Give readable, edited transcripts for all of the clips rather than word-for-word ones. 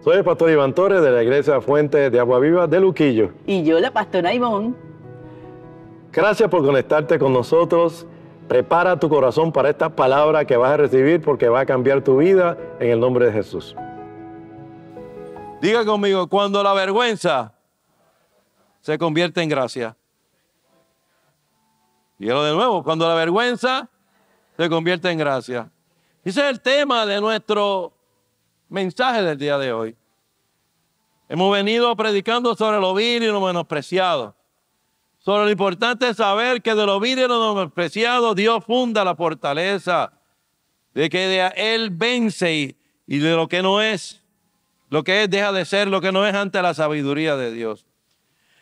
Soy el pastor Iván Torres de la Iglesia Fuente de Agua Viva de Luquillo. Y yo, la pastora Ivonne. Gracias por conectarte con nosotros. Prepara tu corazón para esta palabra que vas a recibir porque va a cambiar tu vida en el nombre de Jesús. Diga conmigo, cuando la vergüenza se convierte en gracia. Dígalo de nuevo, cuando la vergüenza se convierte en gracia. Ese es el tema de nuestro mensaje del día de hoy. Hemos venido predicando sobre lo vil y lo menospreciado. Sobre lo importante es saber que de lo vil y lo menospreciado Dios funda la fortaleza. De que de Él vence y de lo que no es. Lo que es deja de ser, lo que no es ante la sabiduría de Dios.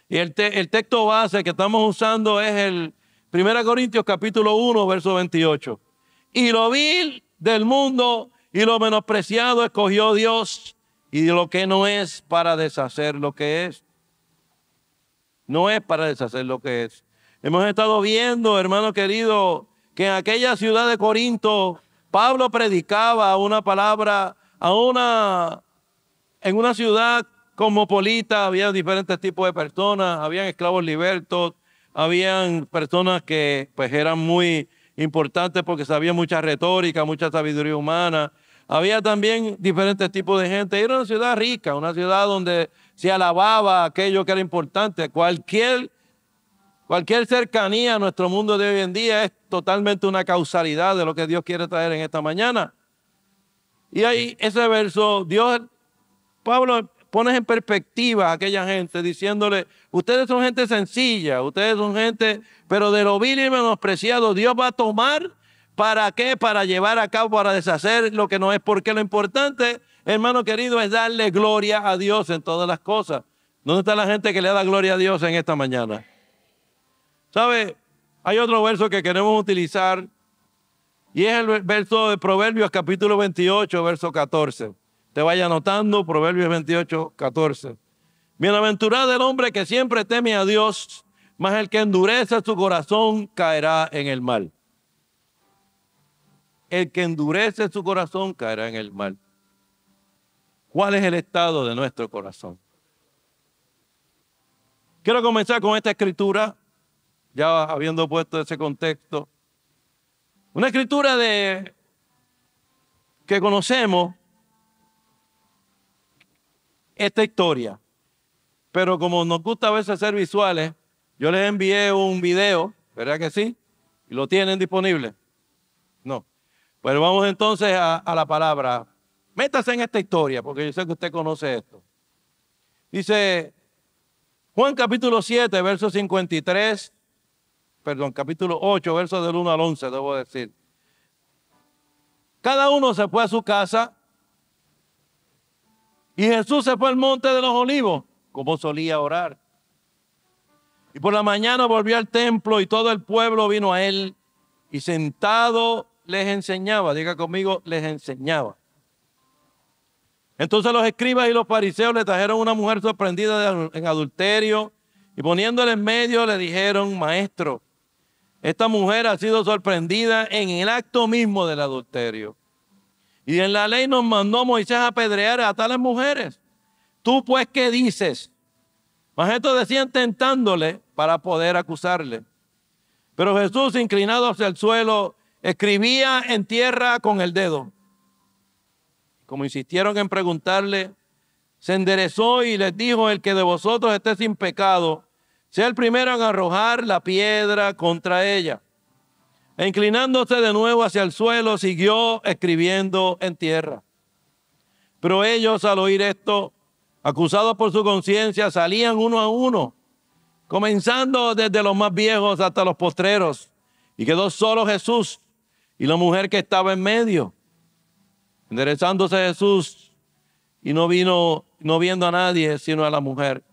Y el texto base que estamos usando es el 1 Corintios capítulo 1, verso 28. Y lo vil del mundo y lo menospreciado escogió Dios y de lo que no es para deshacer lo que es. No es para deshacer lo que es. Hemos estado viendo, hermano querido, que en aquella ciudad de Corinto, Pablo predicaba una palabra en una ciudad cosmopolita, había diferentes tipos de personas, habían esclavos libertos, habían personas que pues eran muy importantes porque sabían mucha retórica, mucha sabiduría humana. Había también diferentes tipos de gente. Era una ciudad rica, una ciudad donde se alababa aquello que era importante. Cualquier cercanía a nuestro mundo de hoy en día es totalmente una causalidad de lo que Dios quiere traer en esta mañana. Y ahí ese verso, Pablo pone en perspectiva a aquella gente diciéndole, ustedes son gente sencilla, ustedes son gente, pero de lo vil y menospreciado Dios va a tomar, ¿para qué? Para llevar a cabo, para deshacer lo que no es, porque lo importante, hermano querido, es darle gloria a Dios en todas las cosas. ¿Dónde está la gente que le da gloria a Dios en esta mañana? ¿Sabe? Hay otro verso que queremos utilizar y es el verso de Proverbios capítulo 28, verso 14. Te vaya anotando, Proverbios 28, 14. Bienaventurado el hombre que siempre teme a Dios, mas el que endurece su corazón caerá en el mal. El que endurece su corazón caerá en el mal. ¿Cuál es el estado de nuestro corazón? Quiero comenzar con esta escritura, ya habiendo puesto ese contexto. Una escritura que conocemos esta historia, pero como nos gusta a veces ser visuales, yo les envié un video, ¿verdad que sí? ¿Y lo tienen disponible? No. Pero vamos entonces a la palabra. Métase en esta historia, porque yo sé que usted conoce esto. Dice Juan capítulo 7, verso 53, capítulo 8, verso del 1 al 11, debo decir. Cada uno se fue a su casa y Jesús se fue al monte de los olivos, como solía orar. Y por la mañana volvió al templo y todo el pueblo vino a él y sentado les enseñaba. Diga conmigo, les enseñaba. Entonces los escribas y los fariseos le trajeron una mujer sorprendida en adulterio y poniéndole en medio le dijeron, maestro, esta mujer ha sido sorprendida en el acto mismo del adulterio. Y en la ley nos mandó Moisés a apedrear a tales mujeres. ¿Tú pues qué dices? Mas estos decían tentándole para poder acusarle. Pero Jesús, inclinado hacia el suelo, escribía en tierra con el dedo. Como insistieron en preguntarle, se enderezó y les dijo, el que de vosotros esté sin pecado, sea el primero en arrojar la piedra contra ella. E inclinándose de nuevo hacia el suelo, siguió escribiendo en tierra. Pero ellos, al oír esto, acusados por su conciencia, salían uno a uno, comenzando desde los más viejos hasta los postreros. Y quedó solo Jesús y la mujer que estaba en medio. Enderezándose Jesús y no viendo a nadie, sino a la mujer.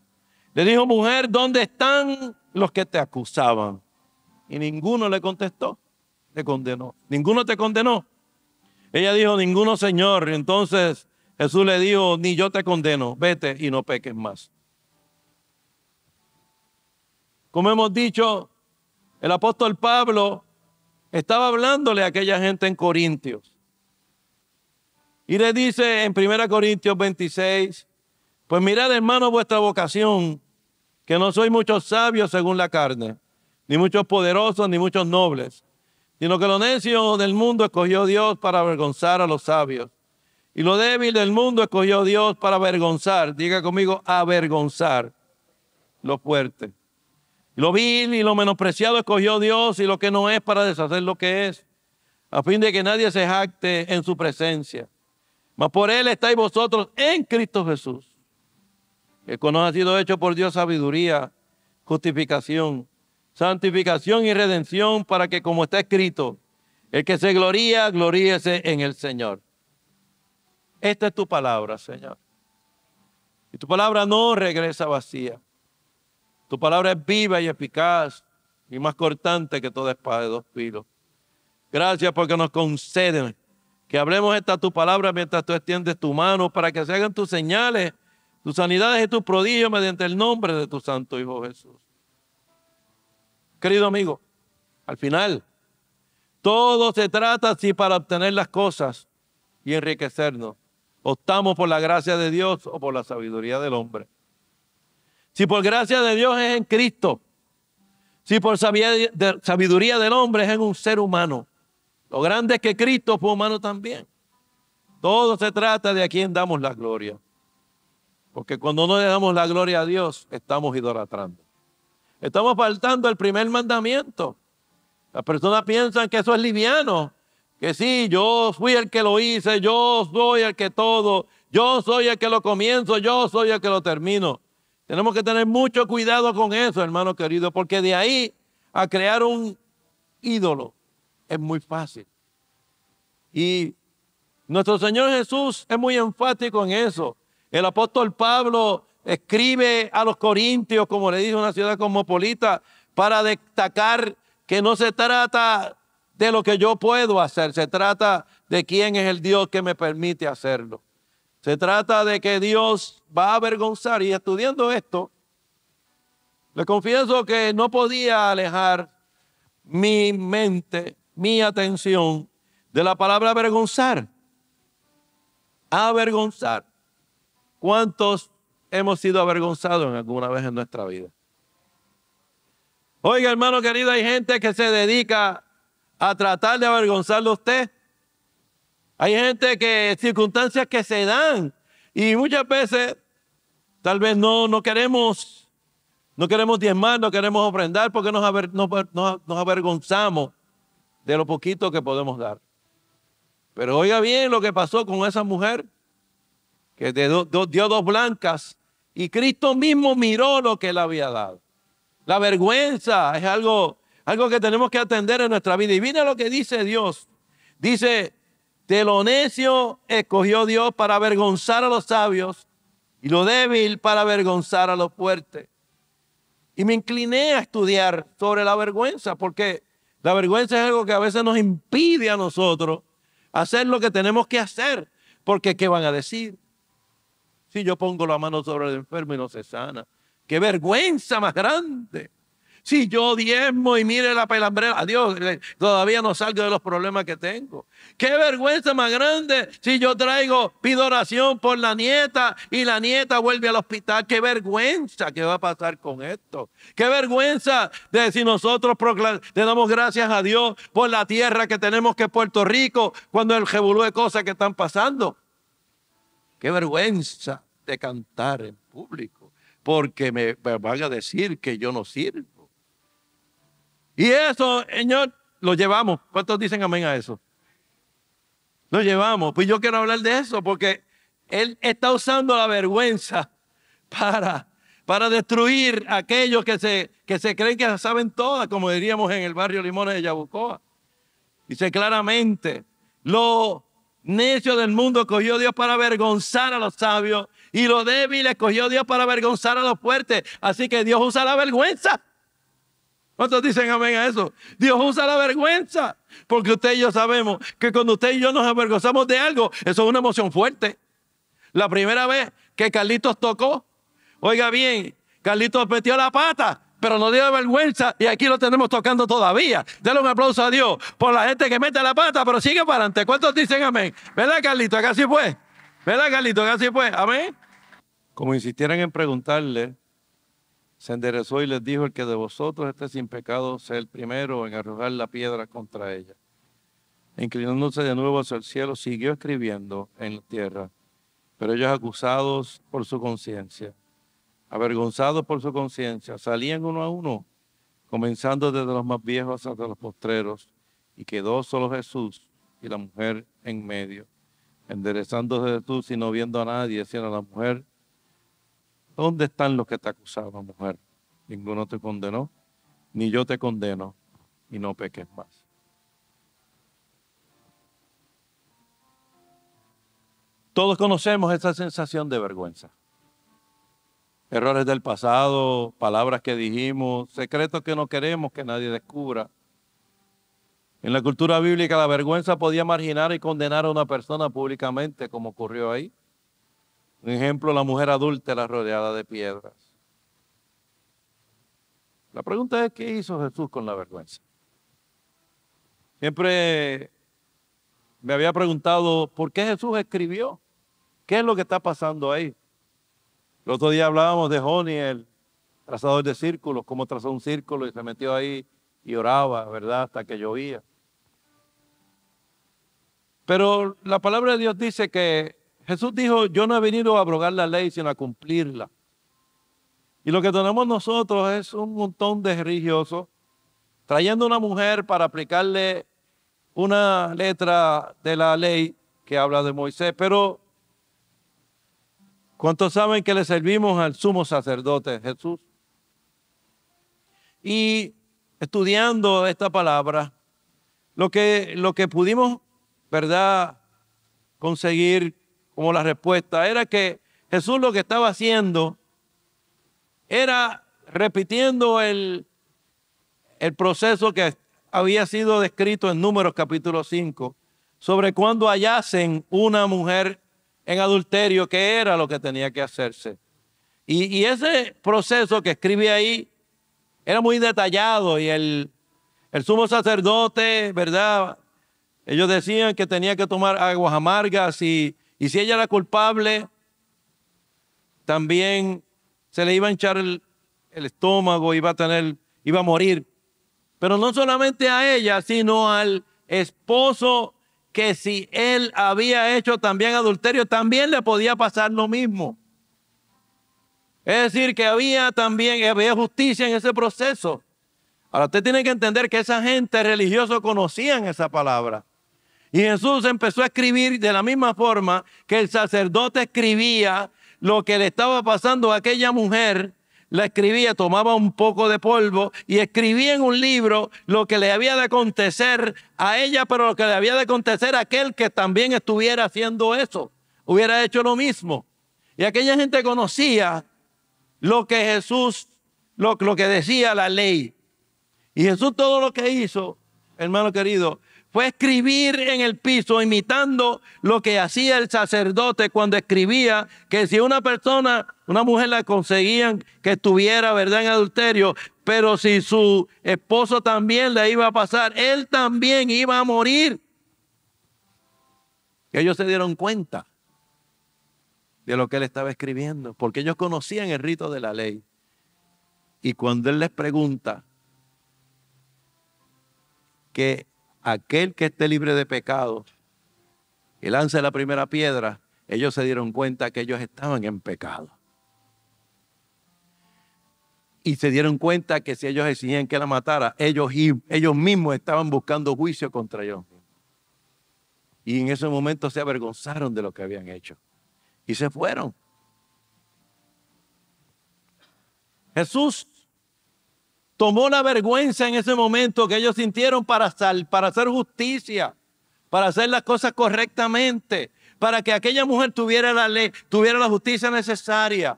Le dijo, mujer, ¿dónde están los que te acusaban? Y ninguno le contestó. Te condenó. ¿Ninguno te condenó? Ella dijo, ninguno, Señor. Y entonces Jesús le dijo, ni yo te condeno, vete y no peques más. Como hemos dicho, el apóstol Pablo estaba hablándole a aquella gente en Corintios. Y le dice en 1 Corintios 26, pues mirad, hermanos, vuestra vocación, que no sois muchos sabios según la carne, ni muchos poderosos, ni muchos nobles, sino que lo necio del mundo escogió Dios para avergonzar a los sabios. Y lo débil del mundo escogió Dios para avergonzar, diga conmigo, avergonzar lo fuerte. Lo vil y lo menospreciado escogió Dios y lo que no es para deshacer lo que es, a fin de que nadie se jacte en su presencia. Mas por él estáis vosotros en Cristo Jesús, el cual nos ha sido hecho por Dios sabiduría, justificación, santificación y redención, para que, como está escrito, el que se gloría, gloríese en el Señor. Esta es tu palabra, Señor. Y tu palabra no regresa vacía. Tu palabra es viva y eficaz y más cortante que toda espada de dos filos. Gracias porque nos conceden que hablemos esta tu palabra mientras tú extiendes tu mano para que se hagan tus señales, tus sanidades y tus prodigios mediante el nombre de tu santo Hijo Jesús. Querido amigo, al final, todo se trata si para obtener las cosas y enriquecernos, optamos por la gracia de Dios o por la sabiduría del hombre. Si por gracia de Dios es en Cristo, si por sabiduría del hombre es en un ser humano, lo grande es que Cristo fue humano también. Todo se trata de a quién damos la gloria. Porque cuando no le damos la gloria a Dios, estamos idolatrando. Estamos faltando el primer mandamiento. Las personas piensan que eso es liviano. Que sí, yo fui el que lo hice, yo soy el que todo, yo soy el que lo comienzo, yo soy el que lo termino. Tenemos que tener mucho cuidado con eso, hermano querido, porque de ahí a crear un ídolo es muy fácil. Y nuestro Señor Jesús es muy enfático en eso. El apóstol Pablo escribe a los corintios, como le dijo, una ciudad cosmopolita, para destacar que no se trata de lo que yo puedo hacer, se trata de quién es el Dios que me permite hacerlo. Se trata de que Dios va a avergonzar. Y estudiando esto, le confieso que no podía alejar mi mente, mi atención de la palabra avergonzar. Avergonzar. ¿Cuántos hemos sido avergonzados en alguna vez en nuestra vida? Oiga, hermano querido, hay gente que se dedica a tratar de avergonzarlo a usted. Hay gente que, circunstancias que se dan, y muchas veces tal vez no queremos diezmar, no queremos ofrendar porque nos avergonzamos de lo poquito que podemos dar. Pero oiga bien lo que pasó con esa mujer que dio 2 blancas y Cristo mismo miró lo que él había dado. La vergüenza es algo que tenemos que atender en nuestra vida. Y mira lo que dice Dios. Dice, de lo necio escogió Dios para avergonzar a los sabios y lo débil para avergonzar a los fuertes. Y me incliné a estudiar sobre la vergüenza, porque la vergüenza es algo que a veces nos impide a nosotros hacer lo que tenemos que hacer. Porque ¿qué van a decir? Si yo pongo la mano sobre el enfermo y no se sana. ¡Qué vergüenza más grande! Si yo diezmo y mire la pelambrera, adiós, todavía no salgo de los problemas que tengo. ¡Qué vergüenza más grande! Si yo pido oración por la nieta y la nieta vuelve al hospital. ¡Qué vergüenza! ¿Qué va a pasar con esto? ¡Qué vergüenza de si nosotros le damos gracias a Dios por la tierra que tenemos, que es Puerto Rico, cuando el revolú de cosas que están pasando! ¡Qué vergüenza de cantar en público! Porque me van a decir que yo no sirvo. Y eso, Señor, lo llevamos. ¿Cuántos dicen amén a eso? Lo llevamos. Pues yo quiero hablar de eso porque Él está usando la vergüenza para destruir a aquellos que se creen que saben todas, como diríamos en el barrio Limones de Yabucoa. Dice claramente, lo necio del mundo escogió Dios para avergonzar a los sabios y lo débil escogió Dios para avergonzar a los fuertes. Así que Dios usa la vergüenza. ¿Cuántos dicen amén a eso? Dios usa la vergüenza. Porque usted y yo sabemos que cuando usted y yo nos avergonzamos de algo, eso es una emoción fuerte. La primera vez que Carlitos tocó, oiga bien, Carlitos metió la pata pero nos dio vergüenza y aquí lo tenemos tocando todavía. Denle un aplauso a Dios por la gente que mete la pata, pero sigue para adelante. ¿Cuántos dicen amén? ¿Verdad, Carlito? Acá sí fue. ¿Verdad, Carlito? Acá sí fue. Amén. Como insistieran en preguntarle, se enderezó y les dijo: el que de vosotros esté sin pecado sea el primero en arrojar la piedra contra ella. E inclinándose de nuevo hacia el cielo, siguió escribiendo en la tierra. Pero ellos, acusados por su conciencia, avergonzados por su conciencia, salían uno a uno, comenzando desde los más viejos hasta los postreros, y quedó solo Jesús y la mujer en medio. Enderezándose Jesús y no viendo a nadie, decía a la mujer: ¿dónde están los que te acusaban, mujer? Ninguno te condenó, ni yo te condeno, y no peques más. Todos conocemos esa sensación de vergüenza. Errores del pasado, palabras que dijimos, secretos que no queremos que nadie descubra. En la cultura bíblica, la vergüenza podía marginar y condenar a una persona públicamente, como ocurrió ahí. Un ejemplo, la mujer adúltera rodeada de piedras. La pregunta es: ¿qué hizo Jesús con la vergüenza? Siempre me había preguntado por qué Jesús escribió. ¿Qué es lo que está pasando ahí? El otro día hablábamos de Joni, el trazador de círculos, cómo trazó un círculo y se metió ahí y oraba, ¿verdad?, hasta que llovía. Pero la palabra de Dios dice que Jesús dijo: yo no he venido a abrogar la ley, sino a cumplirla. Y lo que tenemos nosotros es un montón de religiosos trayendo una mujer para aplicarle una letra de la ley que habla de Moisés. Pero ¿cuántos saben que le servimos al sumo sacerdote Jesús? Y estudiando esta palabra, lo que pudimos, ¿verdad?, conseguir como la respuesta era que Jesús lo que estaba haciendo era repitiendo el proceso que había sido descrito en Números capítulo 5 sobre cuando hallasen una mujer en adulterio, que era lo que tenía que hacerse. Y ese proceso que escribe ahí era muy detallado, y el sumo sacerdote, ¿verdad?, ellos decían que tenía que tomar aguas amargas, y si ella era culpable, también se le iba a hinchar el estómago, iba a morir. Pero no solamente a ella, sino al esposo, que si él había hecho también adulterio, también le podía pasar lo mismo. Es decir, que había justicia en ese proceso. Ahora usted tiene que entender que esa gente religiosa conocían esa palabra. Y Jesús empezó a escribir de la misma forma que el sacerdote escribía lo que le estaba pasando a aquella mujer. La escribía, tomaba un poco de polvo y escribía en un libro lo que le había de acontecer a ella, pero lo que le había de acontecer a aquel que también estuviera haciendo eso, hubiera hecho lo mismo. Y aquella gente conocía lo que Jesús, lo que decía la ley. Y Jesús todo lo que hizo, hermano querido, fue escribir en el piso, imitando lo que hacía el sacerdote cuando escribía, que si una mujer la conseguían que estuviera, ¿verdad?, en adulterio, pero si su esposo también le iba a pasar, él también iba a morir. Ellos se dieron cuenta de lo que él estaba escribiendo, porque ellos conocían el rito de la ley. Y cuando él les pregunta que aquel que esté libre de pecado y lance la primera piedra, ellos se dieron cuenta que ellos estaban en pecado. Y se dieron cuenta que si ellos exigían que la matara, ellos mismos estaban buscando juicio contra ellos mismos. Y en ese momento se avergonzaron de lo que habían hecho y se fueron. Jesús tomó la vergüenza en ese momento que ellos sintieron para hacer justicia, para hacer las cosas correctamente, para que aquella mujer tuviera la ley, tuviera la justicia necesaria.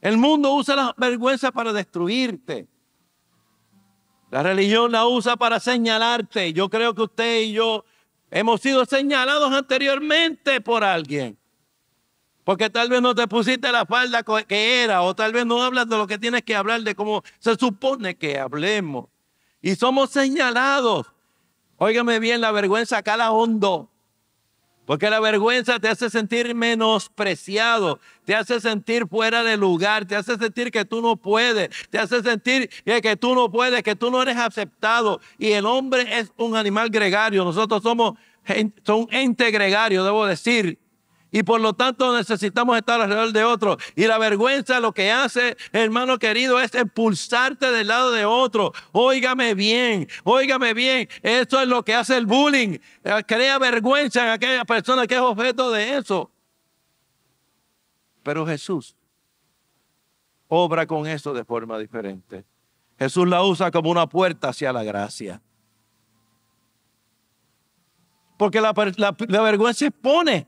El mundo usa la vergüenza para destruirte. La religión la usa para señalarte. Yo creo que usted y yo hemos sido señalados anteriormente por alguien. Porque tal vez no te pusiste la falda que era, o tal vez no hablas de lo que tienes que hablar, de cómo se supone que hablemos. Y somos señalados. Óigame bien, la vergüenza cala hondo. Porque la vergüenza te hace sentir menospreciado, te hace sentir fuera de lugar, te hace sentir que tú no puedes, te hace sentir que tú no puedes, que tú no eres aceptado. Y el hombre es un animal gregario, nosotros somos un ente gregario, debo decir. Y por lo tanto necesitamos estar alrededor de otros. Y la vergüenza lo que hace, hermano querido, es expulsarte del lado de otro. Óigame bien, óigame bien. Eso es lo que hace el bullying. Crea vergüenza en aquella persona que es objeto de eso. Pero Jesús obra con eso de forma diferente. Jesús la usa como una puerta hacia la gracia. Porque la vergüenza expone,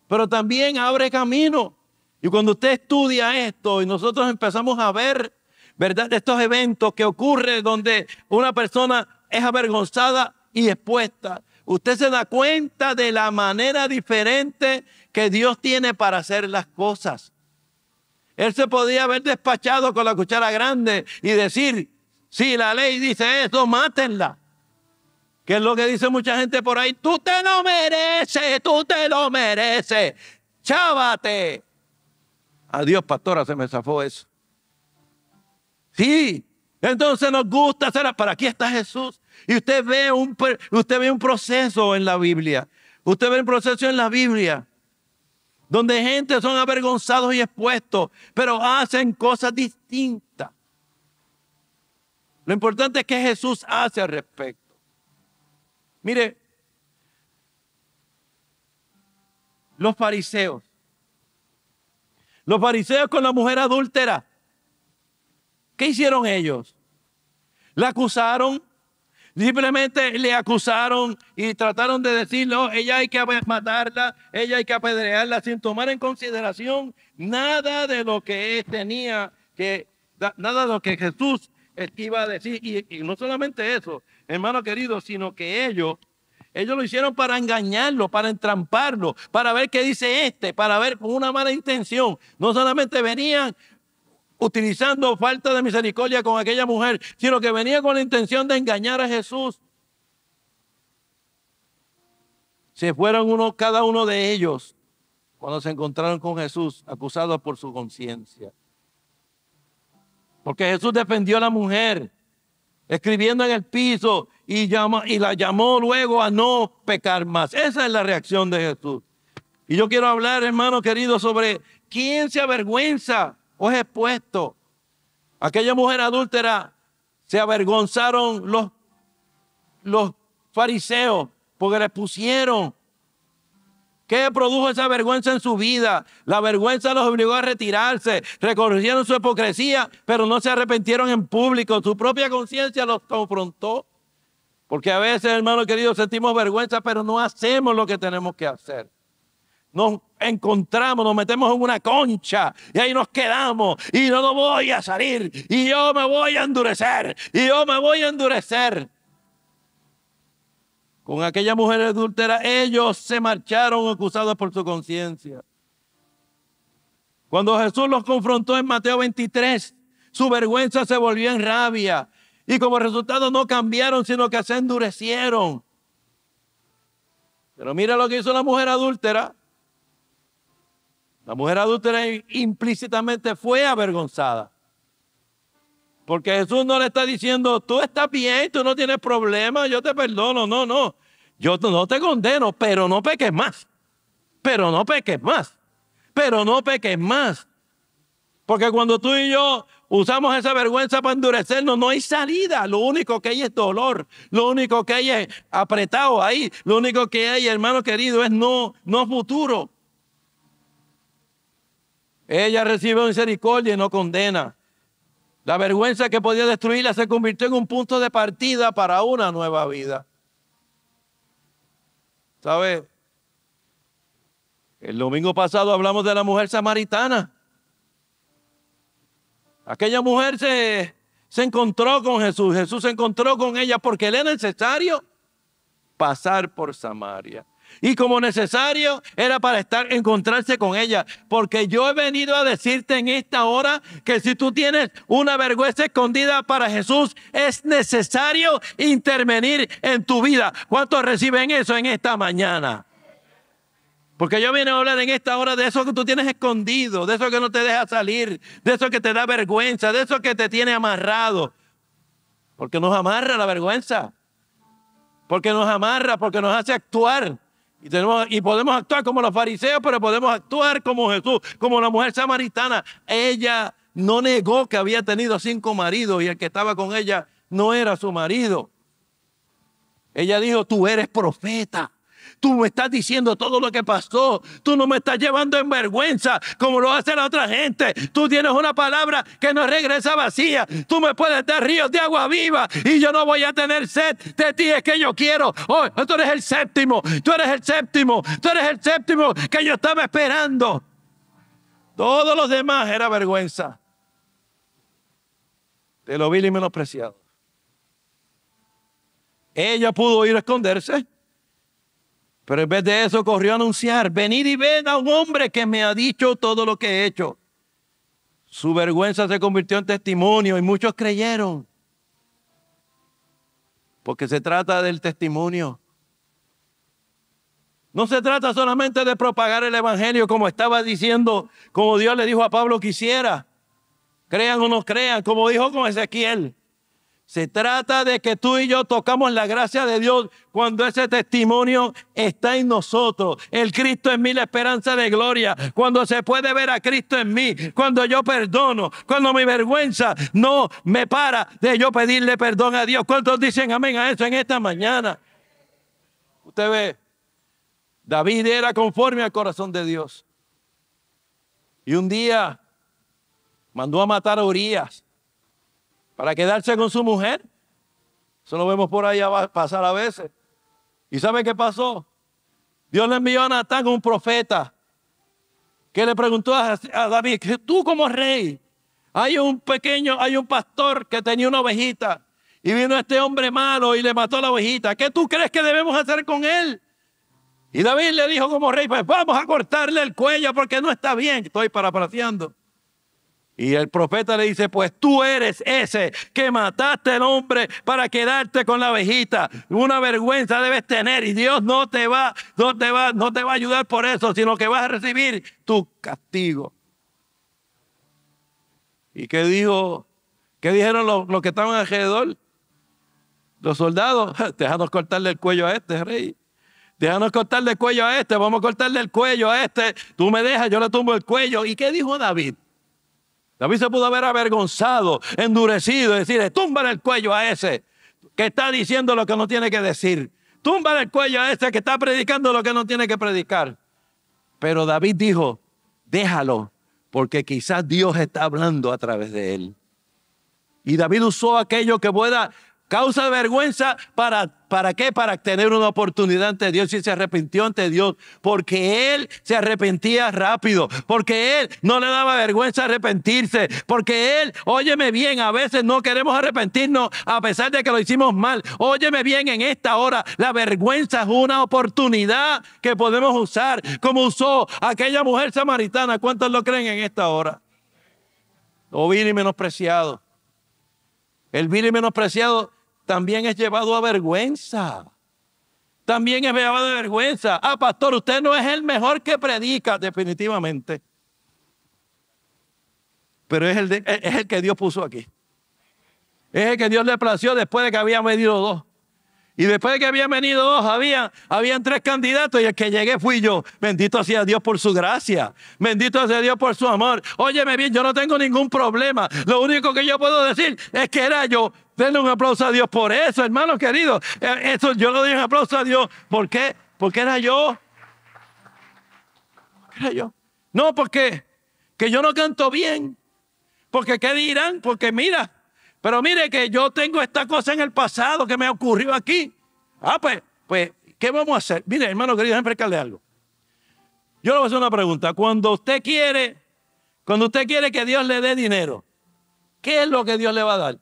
pero también abre camino. Y cuando usted estudia esto y nosotros empezamos a ver, ¿verdad?, estos eventos que ocurren donde una persona es avergonzada y expuesta, usted se da cuenta de la manera diferente que Dios tiene para hacer las cosas. Él se podía haber despachado con la cuchara grande y decir, si la ley dice eso, mátenla. Que es lo que dice mucha gente por ahí. Tú te lo mereces, tú te lo mereces. Chávate. Adiós, pastora, se me zafó eso. Sí, entonces nos gusta hacer. Pero aquí está Jesús. Y usted ve un proceso en la Biblia. Usted ve un proceso en la Biblia donde gente son avergonzados y expuestos, pero hacen cosas distintas. Lo importante es que Jesús hace al respecto. Mire, los fariseos con la mujer adúltera, ¿qué hicieron ellos? La acusaron, simplemente le acusaron y trataron de decir, no, ella hay que matarla, ella hay que apedrearla, sin tomar en consideración nada de lo que nada de lo que Jesús iba a decir. Y no solamente eso, hermano querido, sino que ellos lo hicieron para engañarlo, para entramparlo, para ver qué dice para ver con una mala intención. No solamente venían utilizando falta de misericordia con aquella mujer, sino que venían con la intención de engañar a Jesús. Se fueron cada uno de ellos cuando se encontraron con Jesús, acusados por su conciencia. Porque Jesús defendió a la mujer, escribiendo en el piso y la llamó luego a no pecar más. Esa es la reacción de Jesús. Y yo quiero hablar, hermano querido, sobre quién se avergüenza o es expuesto. Aquella mujer adúltera, se avergonzaron los fariseos porque le pusieron. ¿Qué produjo esa vergüenza en su vida? La vergüenza los obligó a retirarse, reconocieron su hipocresía, pero no se arrepintieron en público. Su propia conciencia los confrontó. Porque a veces, hermano querido, sentimos vergüenza, pero no hacemos lo que tenemos que hacer. Nos encontramos, nos metemos en una concha y ahí nos quedamos y no voy a salir y yo me voy a endurecer y yo me voy a endurecer. Con aquella mujer adúltera, ellos se marcharon acusados por su conciencia. Cuando Jesús los confrontó en Mateo 23, su vergüenza se volvió en rabia. Y como resultado no cambiaron, sino que se endurecieron. Pero mira lo que hizo la mujer adúltera. La mujer adúltera implícitamente fue avergonzada. Porque Jesús no le está diciendo, tú estás bien, tú no tienes problema, yo te perdono. No. Yo no te condeno, pero no peques más. Pero no peques más. Pero no peques más. Porque cuando tú y yo usamos esa vergüenza para endurecernos, no hay salida. Lo único que hay es dolor. Lo único que hay es apretado ahí. Lo único que hay, hermano querido, es no futuro. Ella recibe misericordia y no condena. La vergüenza que podía destruirla se convirtió en un punto de partida para una nueva vida. ¿Sabe? El domingo pasado hablamos de la mujer samaritana. Aquella mujer se encontró con Jesús. Jesús se encontró con ella porque le era necesario pasar por Samaria. Y como necesario era para encontrarse con ella. Porque yo he venido a decirte en esta hora que si tú tienes una vergüenza escondida para Jesús, es necesario intervenir en tu vida. ¿Cuántos reciben eso en esta mañana? Porque yo vine a hablar en esta hora de eso que tú tienes escondido, de eso que no te deja salir, de eso que te da vergüenza, de eso que te tiene amarrado. Porque nos amarra la vergüenza. Porque nos amarra, porque nos hace actuar. Y podemos actuar como los fariseos, pero podemos actuar como Jesús, como la mujer samaritana. Ella no negó que había tenido 5 maridos y el que estaba con ella no era su marido. Ella dijo, tú eres profeta. Tú me estás diciendo todo lo que pasó. Tú no me estás llevando en vergüenza como lo hace la otra gente. Tú tienes una palabra que no regresa vacía. Tú me puedes dar ríos de agua viva y yo no voy a tener sed de ti. Es que yo quiero. Oh, tú eres el séptimo. Tú eres el séptimo. Tú eres el séptimo que yo estaba esperando. Todos los demás era vergüenza. De lo vil y menospreciado. Ella pudo ir a esconderse. Pero en vez de eso corrió a anunciar, venid y ven a un hombre que me ha dicho todo lo que he hecho. Su vergüenza se convirtió en testimonio y muchos creyeron. Porque se trata del testimonio. No se trata solamente de propagar el evangelio como estaba diciendo, como Dios le dijo a Pablo que hiciera. Crean o no crean, como dijo con Ezequiel. Se trata de que tú y yo tocamos la gracia de Dios cuando ese testimonio está en nosotros. El Cristo en mí, la esperanza de gloria. Cuando se puede ver a Cristo en mí. Cuando yo perdono. Cuando mi vergüenza no me para de yo pedirle perdón a Dios. ¿Cuántos dicen amén a eso en esta mañana? Usted ve, David era conforme al corazón de Dios. Y un día mandó a matar a Urías para quedarse con su mujer. Eso lo vemos por ahí pasar a veces. ¿Y sabe qué pasó? Dios le envió a Natán, un profeta, que le preguntó a David, tú como rey, hay un pastor que tenía una ovejita y vino este hombre malo y le mató a la ovejita. ¿Qué tú crees que debemos hacer con él? Y David le dijo como rey, pues vamos a cortarle el cuello porque no está bien. Estoy parafraseando. Y el profeta le dice, pues tú eres ese que mataste al hombre para quedarte con la ovejita. Una vergüenza debes tener y Dios no te va a ayudar por eso, sino que vas a recibir tu castigo. ¿Y qué dijo? ¿Qué dijeron los que estaban alrededor? Los soldados, déjanos cortarle el cuello a este rey. Déjanos cortarle el cuello a este, vamos a cortarle el cuello a este. Tú me dejas, yo le tumbo el cuello. ¿Y qué dijo David? David se pudo haber avergonzado, endurecido, y decirle, túmbale el cuello a ese que está diciendo lo que no tiene que decir. Túmbale el cuello a ese que está predicando lo que no tiene que predicar. Pero David dijo, déjalo, porque quizás Dios está hablando a través de él. Y David usó aquello que pueda causa vergüenza, ¿para qué? Para tener una oportunidad ante Dios y se arrepintió ante Dios. Porque él se arrepentía rápido. Porque él no le daba vergüenza arrepentirse. Porque él, óyeme bien, a veces no queremos arrepentirnos a pesar de que lo hicimos mal. Óyeme bien en esta hora, la vergüenza es una oportunidad que podemos usar como usó aquella mujer samaritana. ¿Cuántos lo creen en esta hora? Lo vil y menospreciado. El vil y menospreciado también es llevado a vergüenza. También es llevado a vergüenza. Ah, pastor, usted no es el mejor que predica, definitivamente. Pero es el que Dios puso aquí. Es el que Dios le plació después de que habían venido 2. Y después de que habían venido 2, habían 3 candidatos y el que llegué fui yo. Bendito sea Dios por su gracia. Bendito sea Dios por su amor. Óyeme bien, yo no tengo ningún problema. Lo único que yo puedo decir es que era yo. Denle un aplauso a Dios por eso, hermanos queridos. Eso yo le doy un aplauso a Dios. ¿Por qué? Porque era yo. ¿Por qué era yo? No, porque que yo no canto bien. Porque ¿qué dirán? Porque mira. Pero mire que yo tengo esta cosa en el pasado que me ocurrió aquí. Ah, pues, ¿qué vamos a hacer? Mire, hermano querido, déjame explicarle algo. Yo le voy a hacer una pregunta. Cuando usted quiere que Dios le dé dinero, ¿qué es lo que Dios le va a dar?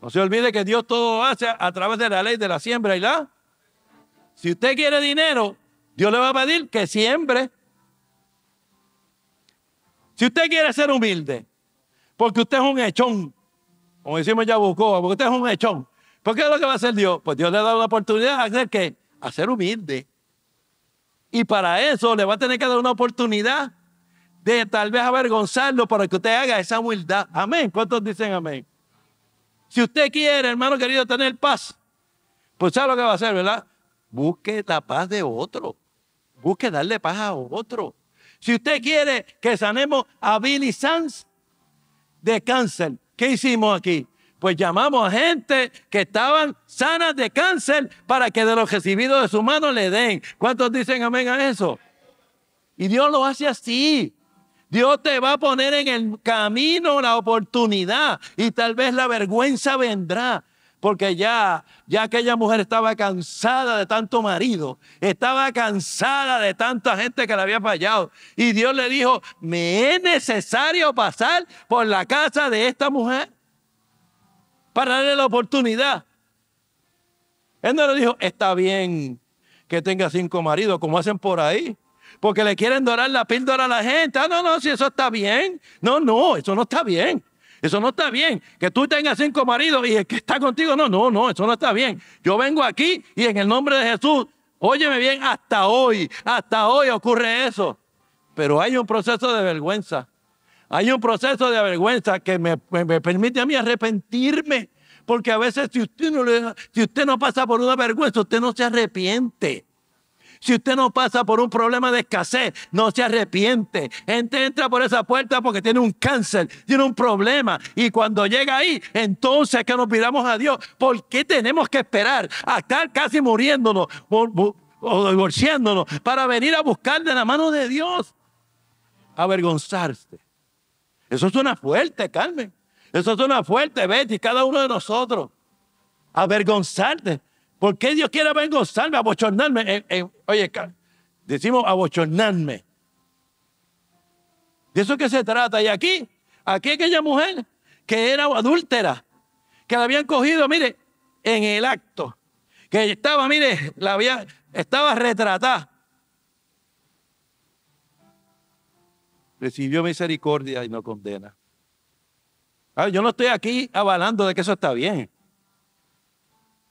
No se olvide que Dios todo lo hace a través de la ley de la siembra y la Si usted quiere dinero, Dios le va a pedir que siembre. Si usted quiere ser humilde, porque usted es un echón, como decimos en Yabucoa, porque usted es un echón, ¿por qué es lo que va a hacer Dios? Pues Dios le da una oportunidad a hacer ¿qué? A ser humilde. Y para eso le va a tener que dar una oportunidad de tal vez avergonzarlo para que usted haga esa humildad. Amén. ¿Cuántos dicen amén? Si usted quiere, hermano querido, tener paz, pues ¿sabe lo que va a hacer, verdad? Busque la paz de otro. Busque darle paz a otro. Si usted quiere que sanemos a Billy Sanz de cáncer, ¿qué hicimos aquí? Pues llamamos a gente que estaban sanas de cáncer para que de los recibidos de su mano le den. ¿Cuántos dicen amén a eso? Y Dios lo hace así. Dios te va a poner en el camino la oportunidad y tal vez la vergüenza vendrá. Porque ya aquella mujer estaba cansada de tanto marido, estaba cansada de tanta gente que le había fallado. Y Dios le dijo, me es necesario pasar por la casa de esta mujer para darle la oportunidad. Él no le dijo, está bien que tenga 5 maridos, como hacen por ahí, porque le quieren dorar la píldora a la gente. Ah, no, si eso está bien. No, eso no está bien. Eso no está bien, que tú tengas 5 maridos y el que está contigo, no, eso no está bien. Yo vengo aquí y en el nombre de Jesús, óyeme bien, hasta hoy ocurre eso. Pero hay un proceso de vergüenza. Hay un proceso de vergüenza que me permite a mí arrepentirme. Porque a veces si usted no pasa por una vergüenza, usted no se arrepiente. Si usted no pasa por un problema de escasez, no se arrepiente. Gente entra por esa puerta porque tiene un cáncer, tiene un problema. Y cuando llega ahí, entonces es que nos pidamos a Dios. ¿Por qué tenemos que esperar a estar casi muriéndonos o divorciándonos para venir a buscar de la mano de Dios? Avergonzarse. Eso suena fuerte, Carmen. Eso suena fuerte, Betty, cada uno de nosotros. Avergonzarte. ¿Por qué Dios quiere avergonzarme, abochornarme? Oye, decimos abochornarme. De eso es que se trata. Y aquí aquella mujer que era adúltera, que la habían cogido, mire, en el acto, que estaba, mire, estaba retratada. Recibió misericordia y no condena. Yo no estoy aquí avalando de que eso está bien.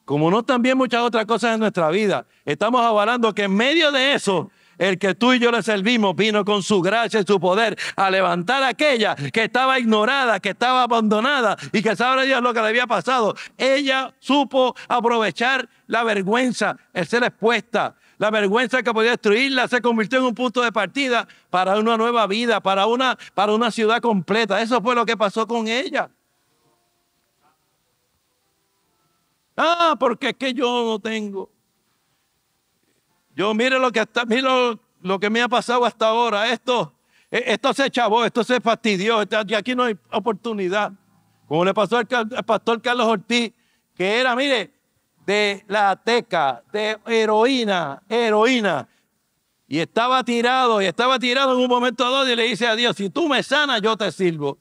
Como no están bien muchas otras cosas en nuestra vida, estamos avalando que en medio de eso, el que tú y yo le servimos vino con su gracia y su poder a levantar a aquella que estaba ignorada, que estaba abandonada y que sabe Dios lo que le había pasado. Ella supo aprovechar la vergüenza, el ser expuesta. La vergüenza que podía destruirla se convirtió en un punto de partida para una nueva vida, para una ciudad completa. Eso fue lo que pasó con ella. Porque es que yo no tengo. Yo mire lo que me ha pasado hasta ahora. Esto se chavó, esto se fastidió, y aquí no hay oportunidad. Como le pasó al pastor Carlos Ortiz, que era, mire, de la teca, de heroína. Y estaba tirado en un momento dado y le dice a Dios, si tú me sanas, yo te sirvo.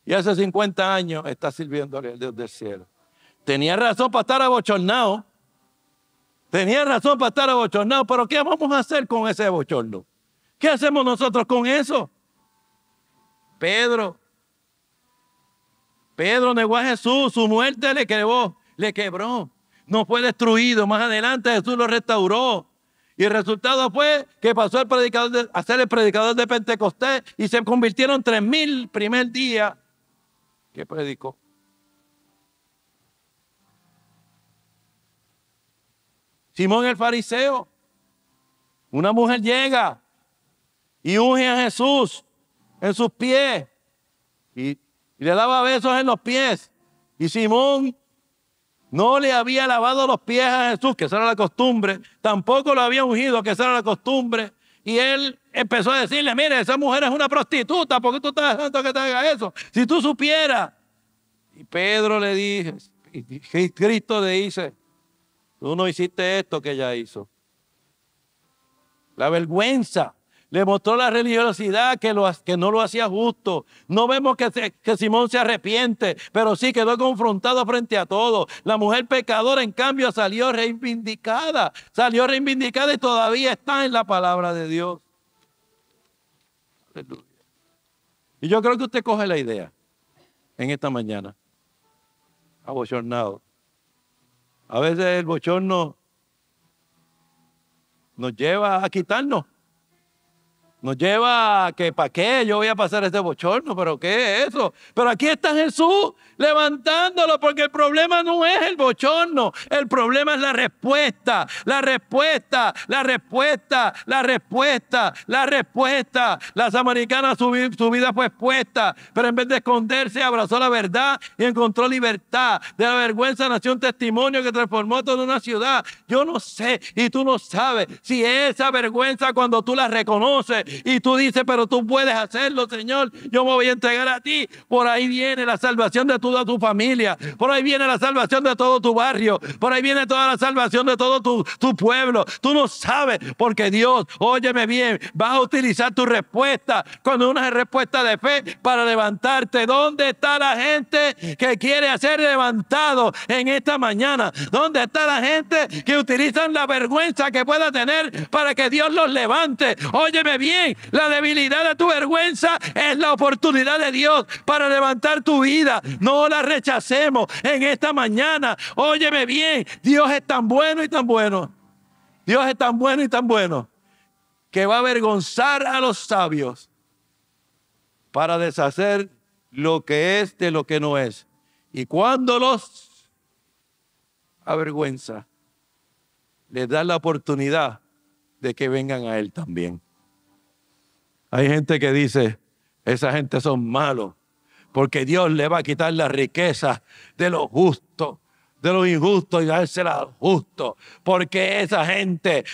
Y hace 50 años está sirviéndole al Dios del cielo. Tenía razón para estar abochornado. Pero ¿qué vamos a hacer con ese bochorno? ¿Qué hacemos nosotros con eso? Pedro negó a Jesús, su muerte le quebró. No fue destruido. Más adelante Jesús lo restauró. Y el resultado fue que pasó a ser el predicador de Pentecostés y se convirtieron 3,000 primer día que predicó. Simón el fariseo, una mujer llega y unge a Jesús en sus pies y le daba besos en los pies. Y Simón no le había lavado los pies a Jesús, que esa era la costumbre, tampoco lo había ungido, que esa era la costumbre. Y él empezó a decirle, mire, esa mujer es una prostituta, ¿por qué tú estás dejando que te haga eso? Si tú supieras. Y Pedro le dice, y Cristo le dice, tú no hiciste esto que ella hizo. La vergüenza Le mostró la religiosidad que no lo hacía justo. No vemos que Simón se arrepiente, pero sí quedó confrontado frente a todo. La mujer pecadora, en cambio, salió reivindicada. Salió reivindicada y todavía está en la palabra de Dios. Aleluya. Y yo creo que usted coge la idea en esta mañana. Abochornado. A veces el bochorno nos lleva a quitarnos. Nos lleva a que, ¿para qué yo voy a pasar este bochorno? ¿Pero qué es eso? Pero aquí está Jesús levantándolo, porque el problema no es el bochorno. El problema es la respuesta, la respuesta, la respuesta, la respuesta, la respuesta. La samaritana, su vida fue expuesta, pero en vez de esconderse, abrazó la verdad y encontró libertad. De la vergüenza nació un testimonio que transformó toda una ciudad. Yo no sé, y tú no sabes, si esa vergüenza, cuando tú la reconoces, y tú dices, pero tú puedes hacerlo, Señor, yo me voy a entregar a ti. Por ahí viene la salvación de toda tu familia. Por ahí viene la salvación de todo tu barrio. Por ahí viene toda la salvación de todo tu pueblo. Tú no sabes, porque Dios, óyeme bien, va a utilizar tu respuesta cuando una respuesta de fe para levantarte. ¿Dónde está la gente que quiere ser levantado en esta mañana? ¿Dónde está la gente que utilizan la vergüenza que pueda tener para que Dios los levante? Óyeme bien. La debilidad de tu vergüenza es la oportunidad de Dios para levantar tu vida. No la rechacemos en esta mañana. Óyeme bien, Dios es tan bueno y tan bueno. Dios es tan bueno y tan bueno que va a avergonzar a los sabios para deshacer lo que es de lo que no es. Y cuando los avergüenza, les da la oportunidad de que vengan a Él también. Hay gente que dice, esa gente son malos, porque Dios le va a quitar la riqueza de los justos, de los injustos, y dársela a los justos, porque esa gente,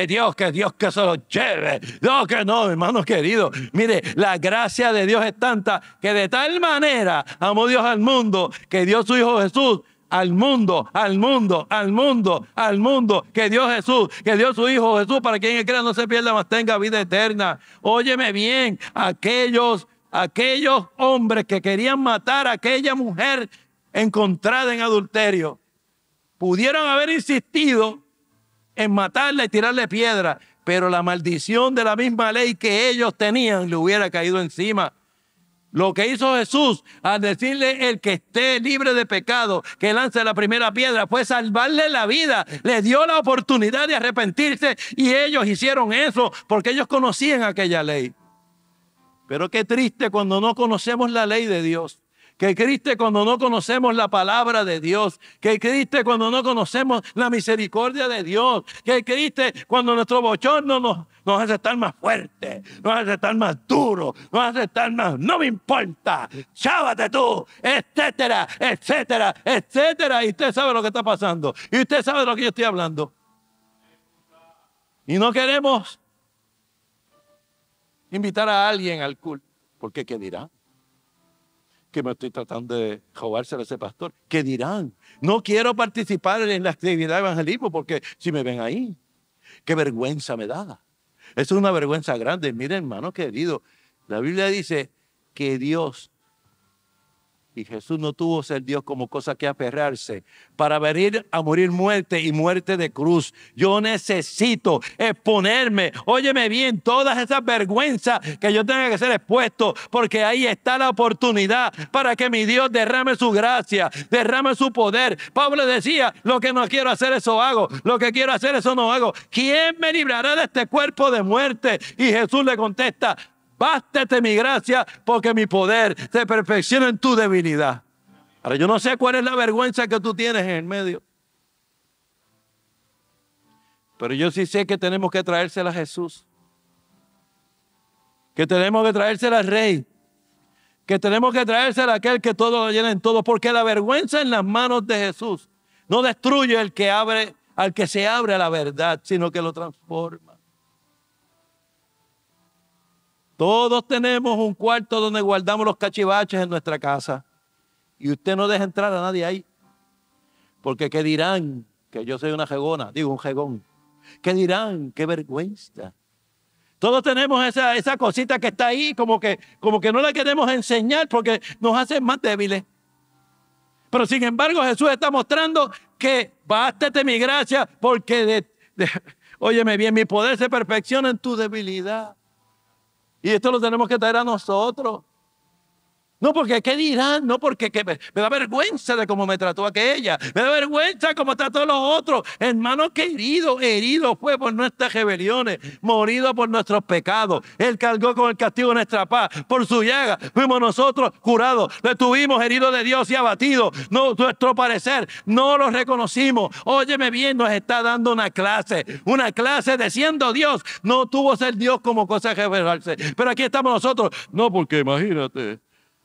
Dios que se los lleve. Dios que no, hermanos queridos. Mire, la gracia de Dios es tanta que de tal manera amó Dios al mundo, que dio su Hijo Jesús al mundo, al mundo, al mundo, al mundo, que dio Jesús, que dio su Hijo Jesús, para que quien crea no se pierda, mas tenga vida eterna. Óyeme bien, aquellos hombres que querían matar a aquella mujer encontrada en adulterio, pudieron haber insistido en matarla y tirarle piedra, pero la maldición de la misma ley que ellos tenían le hubiera caído encima. Lo que hizo Jesús al decirle, el que esté libre de pecado, que lance la primera piedra, fue salvarle la vida. Le dio la oportunidad de arrepentirse y ellos hicieron eso porque ellos conocían aquella ley. Pero qué triste cuando no conocemos la ley de Dios. Qué triste cuando no conocemos la palabra de Dios. Qué triste cuando no conocemos la misericordia de Dios. Qué triste cuando nuestro bochorno nos hace estar más fuerte, nos hace estar más duro, nos hace estar más, no me importa, chávate tú, etcétera, etcétera, etcétera. Y usted sabe lo que está pasando. Y usted sabe de lo que yo estoy hablando. Y no queremos invitar a alguien al culto. Porque ¿qué dirá? Que me estoy tratando de robárselo a ese pastor. ¿Qué dirán? No quiero participar en la actividad de evangelismo porque si me ven ahí, qué vergüenza me da. Es una vergüenza grande. Mire, hermano querido, la Biblia dice que Dios y Jesús no tuvo ser Dios como cosa que aferrarse para venir a morir muerte y muerte de cruz. Yo necesito exponerme, óyeme bien, todas esas vergüenzas que yo tenga que ser expuesto, porque ahí está la oportunidad para que mi Dios derrame su gracia, derrame su poder. Pablo decía, lo que no quiero hacer eso hago, lo que quiero hacer eso no hago. ¿Quién me librará de este cuerpo de muerte? Y Jesús le contesta, bástate mi gracia, porque mi poder se perfecciona en tu debilidad. Ahora, yo no sé cuál es la vergüenza que tú tienes en el medio. Pero yo sí sé que tenemos que traérsela a Jesús. Que tenemos que traérsela al Rey. Que tenemos que traérsela a aquel que todo lo llena en todo. Porque la vergüenza en las manos de Jesús no destruye al que se abre a la verdad, sino que lo transforma. Todos tenemos un cuarto donde guardamos los cachivaches en nuestra casa. Y usted no deja entrar a nadie ahí. Porque ¿qué dirán? Que yo soy una jegona, digo un jegón. ¿Qué dirán? ¡Qué vergüenza! Todos tenemos esa cosita que está ahí, como que no la queremos enseñar porque nos hace más débiles. Pero sin embargo Jesús está mostrando que bástate mi gracia porque, óyeme bien, mi poder se perfecciona en tu debilidad. Y esto lo tenemos que traer a nosotros. No porque, ¿qué dirán? No porque me da vergüenza de cómo me trató aquella. Me da vergüenza cómo trató a los otros. Hermano, que herido fue por nuestras rebeliones, morido por nuestros pecados. Él cargó con el castigo de nuestra paz. Por su llaga fuimos nosotros curados. Le tuvimos herido de Dios y abatido. No, nuestro parecer no lo reconocimos. Óyeme bien, nos está dando una clase de siendo Dios. No tuvo ser Dios como cosa que revelarse. Pero aquí estamos nosotros. No, porque imagínate.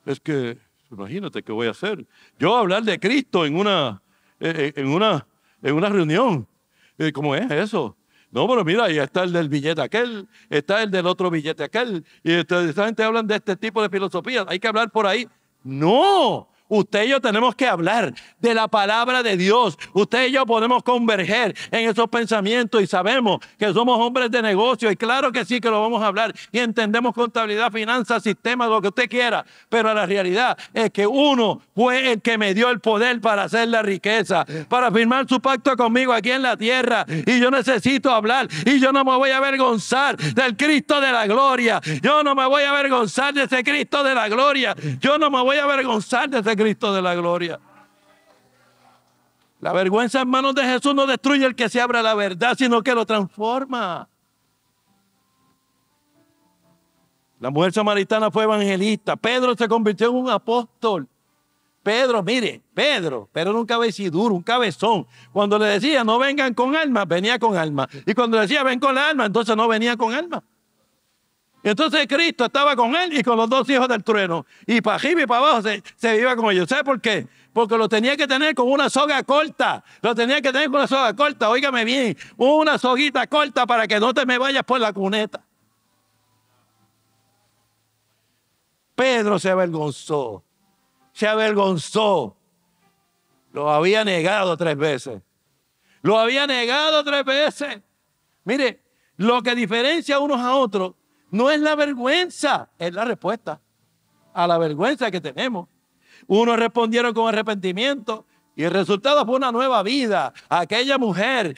Es que, imagínate qué voy a hacer. Yo hablar de Cristo en una reunión. ¿Cómo es eso? No, pero mira, ahí está el del billete aquel, está el del otro billete aquel. Y esta gente hablan de este tipo de filosofías. Hay que hablar por ahí. No. Usted y yo tenemos que hablar de la palabra de Dios. Usted y yo podemos converger en esos pensamientos y sabemos que somos hombres de negocio y claro que sí que lo vamos a hablar y entendemos contabilidad, finanzas, sistemas, lo que usted quiera. Pero la realidad es que uno fue el que me dio el poder para hacer la riqueza, para firmar su pacto conmigo aquí en la tierra y yo necesito hablar y yo no me voy a avergonzar del Cristo de la gloria. Yo no me voy a avergonzar de ese Cristo de la gloria. Yo no me voy a avergonzar de ese Cristo de la gloria. La vergüenza en manos de Jesús no destruye el que se abra a la verdad, sino que lo transforma. La mujer samaritana fue evangelista. Pedro se convirtió en un apóstol. Pedro era un cabeciduro, un cabezón. Cuando le decía no vengan con alma, venía con alma. Y cuando le decía ven con la alma, entonces no venía con alma. Y entonces Cristo estaba con él y con los dos hijos del trueno. Y para arriba y para abajo se iba con ellos. ¿Sabe por qué? Porque lo tenía que tener con una soga corta. Lo tenía que tener con una soga corta. Óigame bien, una soguita corta para que no te me vayas por la cuneta. Pedro se avergonzó. Lo había negado 3 veces. Mire, lo que diferencia unos a otros no es la vergüenza, es la respuesta a la vergüenza que tenemos. Unos respondieron con arrepentimiento y el resultado fue una nueva vida. Aquella mujer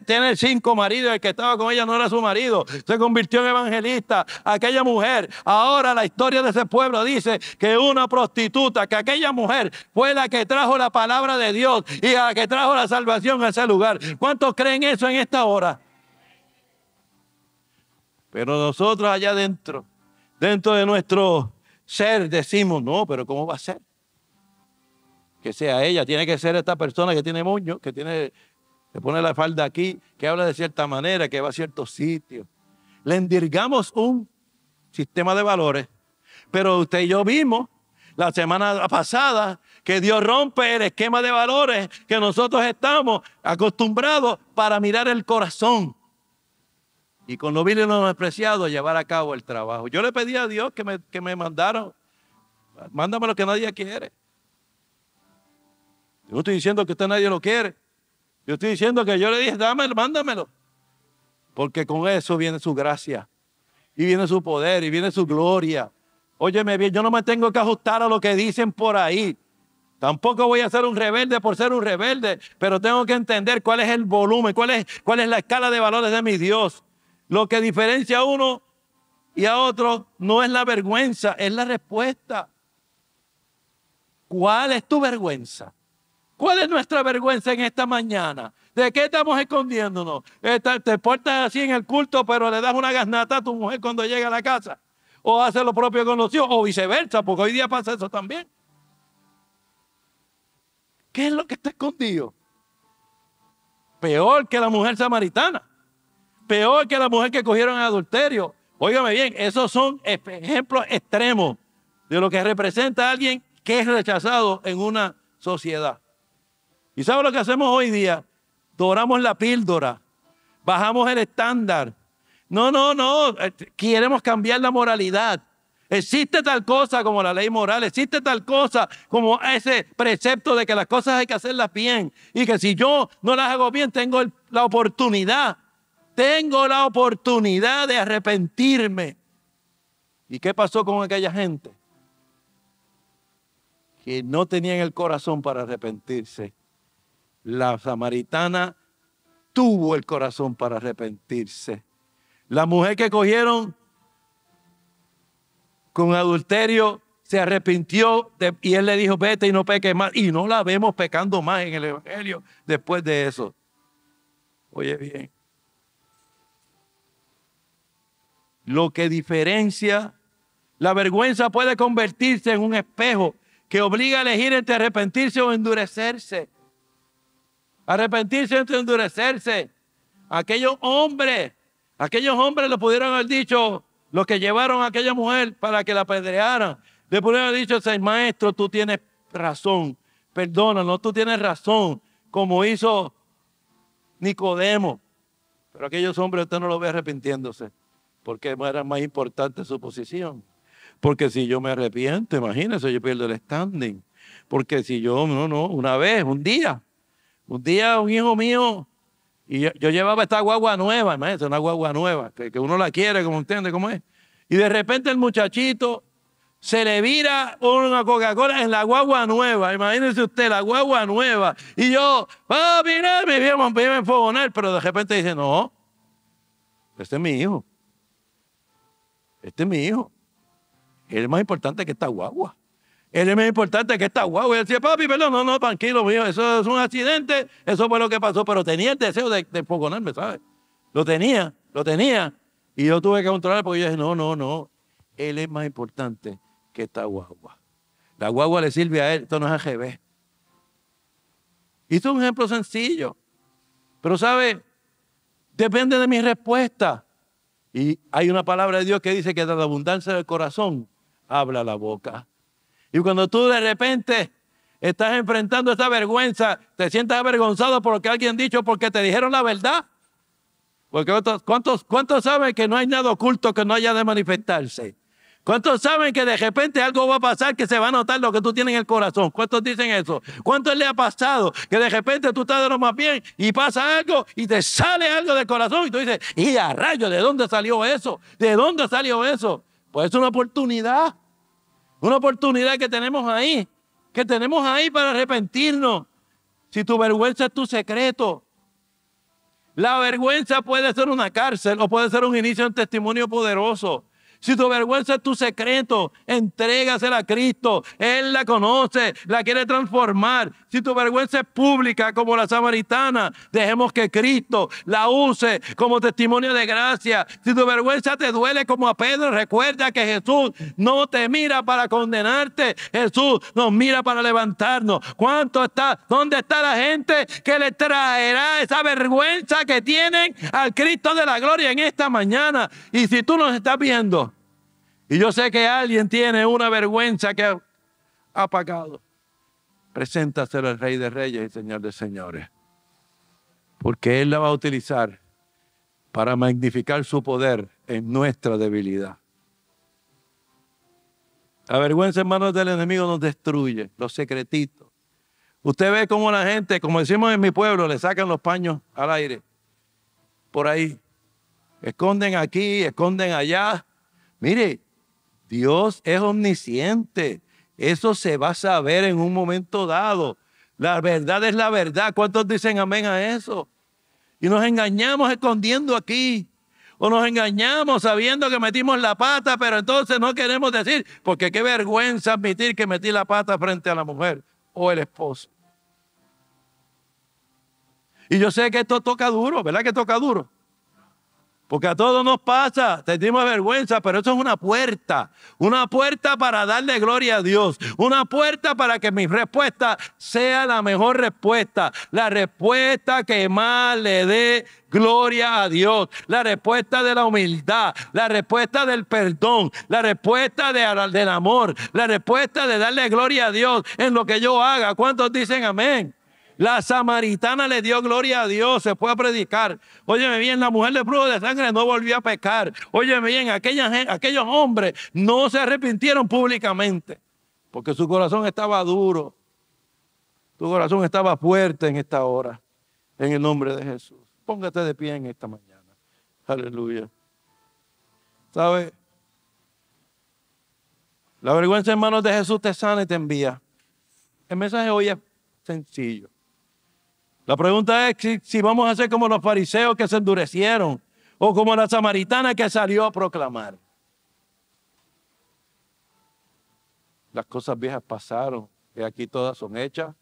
tener 5 maridos y el que estaba con ella no era su marido, se convirtió en evangelista. Aquella mujer, ahora la historia de ese pueblo dice que una prostituta, que aquella mujer fue la que trajo la palabra de Dios y la que trajo la salvación a ese lugar. ¿Cuántos creen eso en esta hora? Pero nosotros allá dentro de nuestro ser decimos, no, pero ¿cómo va a ser? Que sea ella, tiene que ser esta persona que tiene moño, que pone la falda aquí, que habla de cierta manera, que va a ciertos sitios. Le endirgamos un sistema de valores, pero usted y yo vimos la semana pasada que Dios rompe el esquema de valores que nosotros estamos acostumbrados para mirar el corazón. Y con lo vil y lo despreciado llevar a cabo el trabajo. Yo le pedí a Dios que me mandara, mándame lo que nadie quiere. Yo no estoy diciendo que usted nadie lo quiere. Yo estoy diciendo que yo le dije, mándamelo. Porque con eso viene su gracia. Y viene su poder y viene su gloria. Óyeme bien, yo no me tengo que ajustar a lo que dicen por ahí. Tampoco voy a ser un rebelde por ser un rebelde. Pero tengo que entender cuál es el volumen, cuál es la escala de valores de mi Dios. Lo que diferencia a uno y a otro no es la vergüenza, es la respuesta. ¿Cuál es tu vergüenza? ¿Cuál es nuestra vergüenza en esta mañana? ¿De qué estamos escondiéndonos? ¿Te portas así en el culto, pero le das una gaznata a tu mujer cuando llega a la casa? ¿O haces lo propio con los hijos? O viceversa, porque hoy día pasa eso también. ¿Qué es lo que está escondido? Peor que la mujer samaritana. Peor que la mujer que cogieron en adulterio. Óigame bien, esos son ejemplos extremos de lo que representa a alguien que es rechazado en una sociedad. ¿Y sabe lo que hacemos hoy día? Doramos la píldora, bajamos el estándar. No, queremos cambiar la moralidad. Existe tal cosa como la ley moral, existe tal cosa como ese precepto de que las cosas hay que hacerlas bien y que si yo no las hago bien tengo la oportunidad tengo la oportunidad de arrepentirme. ¿Y qué pasó con aquella gente? Que no tenían el corazón para arrepentirse. La samaritana tuvo el corazón para arrepentirse. La mujer que cogieron con adulterio se arrepintió y él le dijo, vete y no peques más. Y no la vemos pecando más en el Evangelio después de eso. Oye bien. Lo que diferencia, la vergüenza puede convertirse en un espejo que obliga a elegir entre arrepentirse o endurecerse. Arrepentirse o endurecerse. Aquellos hombres le pudieron haber dicho, los que llevaron a aquella mujer para que la apedrearan, le pudieron haber dicho, maestro, tú tienes razón, perdónanos, tú tienes razón, como hizo Nicodemo. Pero aquellos hombres usted no los ve arrepintiéndose, porque era más importante su posición. Porque si yo me arrepiento, imagínense, yo pierdo el standing. Porque si yo, una vez, un día, un hijo mío, y yo llevaba esta guagua nueva, imagínense, una guagua nueva, que uno la quiere, como entiende cómo es. Y de repente el muchachito se le vira una Coca-Cola en la guagua nueva, imagínense usted, la guagua nueva. Y yo, mira, me voy a enfogonar, pero de repente dice, no, este es mi hijo. Este es mi hijo. Él es más importante que esta guagua. Él es más importante que esta guagua. Y él decía, papi, perdón, no, tranquilo, mío, eso es un accidente, eso fue lo que pasó, pero tenía el deseo de enfogonarme, ¿sabes? Lo tenía. Y yo tuve que controlar porque yo dije, no, él es más importante que esta guagua. La guagua le sirve a él, esto no es AGB. Y esto es un ejemplo sencillo. Pero, ¿sabe? Depende de mi respuesta. Y hay una palabra de Dios que dice que de la abundancia del corazón habla la boca. Y cuando tú de repente estás enfrentando esta vergüenza, te sientas avergonzado por lo que alguien ha dicho porque te dijeron la verdad. Porque ¿cuántos saben que no hay nada oculto que no haya de manifestarse? ¿Cuántos saben que de repente algo va a pasar que se va a notar lo que tú tienes en el corazón? ¿Cuántos dicen eso? ¿Cuántos le ha pasado que de repente tú estás de lo más bien y pasa algo y te sale algo del corazón y tú dices, ¡y a rayos! ¿De dónde salió eso? ¿De dónde salió eso? Pues es una oportunidad que tenemos ahí para arrepentirnos. Si tu vergüenza es tu secreto, la vergüenza puede ser una cárcel o puede ser un inicio de un testimonio poderoso. Si tu vergüenza es tu secreto, entrégasela a Cristo. Él la conoce, la quiere transformar. Si tu vergüenza es pública como la samaritana, dejemos que Cristo la use como testimonio de gracia. Si tu vergüenza te duele como a Pedro, recuerda que Jesús no te mira para condenarte. Jesús nos mira para levantarnos. ¿Dónde está la gente que le traerá esa vergüenza que tienen al Cristo de la gloria en esta mañana? Y si tú nos estás viendo, y yo sé que alguien tiene una vergüenza que ha pagado, preséntaselo al Rey de Reyes y Señor de Señores. Porque Él la va a utilizar para magnificar su poder en nuestra debilidad. La vergüenza en manos del enemigo nos destruye, los secretitos. Usted ve cómo la gente, como decimos en mi pueblo, le sacan los paños al aire. Por ahí. Esconden aquí, esconden allá. Mire, Dios es omnisciente. Eso se va a saber en un momento dado. La verdad es la verdad. ¿Cuántos dicen amén a eso? Y nos engañamos escondiendo aquí. O nos engañamos sabiendo que metimos la pata, pero entonces no queremos decir, porque qué vergüenza admitir que metí la pata frente a la mujer o el esposo. Y yo sé que esto toca duro, ¿verdad que toca duro? Porque a todos nos pasa, tenemos vergüenza, pero eso es una puerta para darle gloria a Dios, una puerta para que mi respuesta sea la mejor respuesta, la respuesta que más le dé gloria a Dios, la respuesta de la humildad, la respuesta del perdón, la respuesta del amor, la respuesta de darle gloria a Dios en lo que yo haga. ¿Cuántos dicen amén? La samaritana le dio gloria a Dios, se fue a predicar. Óyeme bien, la mujer de flujo de sangre no volvió a pecar. Óyeme bien, aquellos hombres no se arrepintieron públicamente, porque su corazón estaba duro. Su corazón estaba fuerte en esta hora, en el nombre de Jesús. Póngate de pie en esta mañana. Aleluya. ¿Sabe? La vergüenza en manos de Jesús te sana y te envía. El mensaje hoy es sencillo. La pregunta es si vamos a ser como los fariseos que se endurecieron o como la samaritana que salió a proclamar. Las cosas viejas pasaron, y aquí todas son hechas.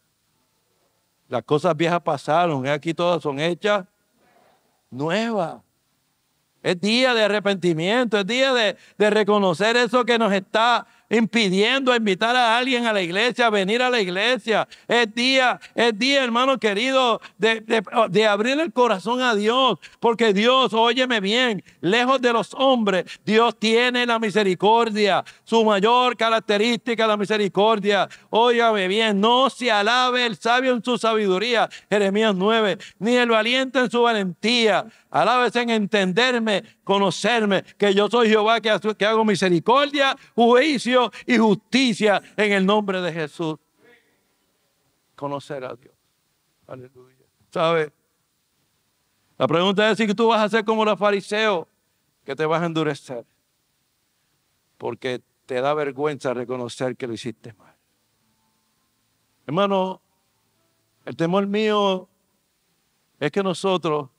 Las cosas viejas pasaron, y aquí todas son hechas nuevas. Es día de arrepentimiento, es día de reconocer eso que nos está impidiendo invitar a alguien a la iglesia, a venir a la iglesia. Es día, hermano querido, de abrir el corazón a Dios, porque Dios, óyeme bien, lejos de los hombres, Dios tiene la misericordia. Su mayor característica es la misericordia. Óyame bien, no se alabe el sabio en su sabiduría, Jeremías 9, ni el valiente en su valentía. Alábese en entenderme, conocerme, que yo soy Jehová que hago misericordia, juicio y justicia en el nombre de Jesús. Conocer a Dios. Aleluya. ¿Sabe? La pregunta es si tú vas a ser como los fariseos, que te vas a endurecer. Porque te da vergüenza reconocer que lo hiciste mal. Hermano, el temor mío es que nosotros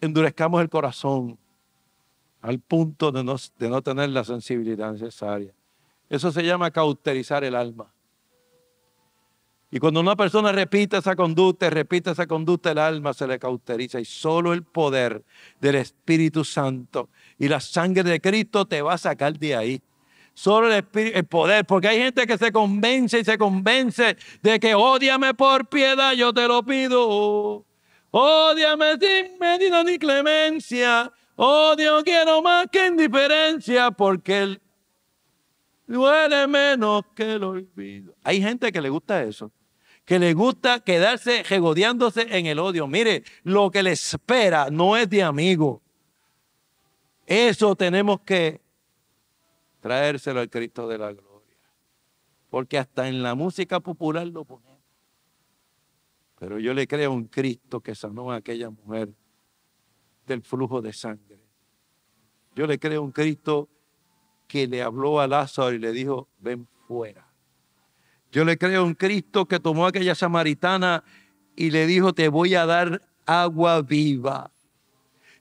endurezcamos el corazón al punto de no tener la sensibilidad necesaria. Eso se llama cauterizar el alma. Y cuando una persona repite esa conducta, el alma se le cauteriza. Y solo el poder del Espíritu Santo y la sangre de Cristo te va a sacar de ahí. Solo el poder, porque hay gente que se convence de que ódiame por piedad, yo te lo pido. Ódiame sin medida ni clemencia. Odio quiero más que indiferencia, porque él duele menos que el olvido. Hay gente que le gusta eso, que le gusta quedarse regodeándose en el odio. Mire, lo que le espera no es de amigo. Eso tenemos que traérselo al Cristo de la gloria, porque hasta en la música popular lo ponemos. Pero yo le creo a un Cristo que sanó a aquella mujer del flujo de sangre. Yo le creo a un Cristo que le habló a Lázaro y le dijo, ven fuera. Yo le creo a un Cristo que tomó a aquella samaritana y le dijo, te voy a dar agua viva.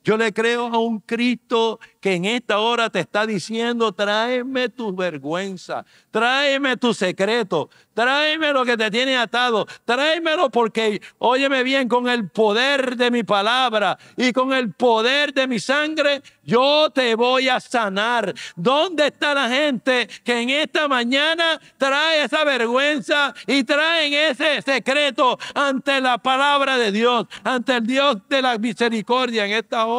Yo le creo a un Cristo que en esta hora te está diciendo, tráeme tu vergüenza, tráeme tu secreto, tráeme lo que te tiene atado, tráemelo porque, óyeme bien, con el poder de mi palabra y con el poder de mi sangre, yo te voy a sanar. ¿Dónde está la gente que en esta mañana trae esa vergüenza y traen ese secreto ante la palabra de Dios, ante el Dios de la misericordia en esta hora?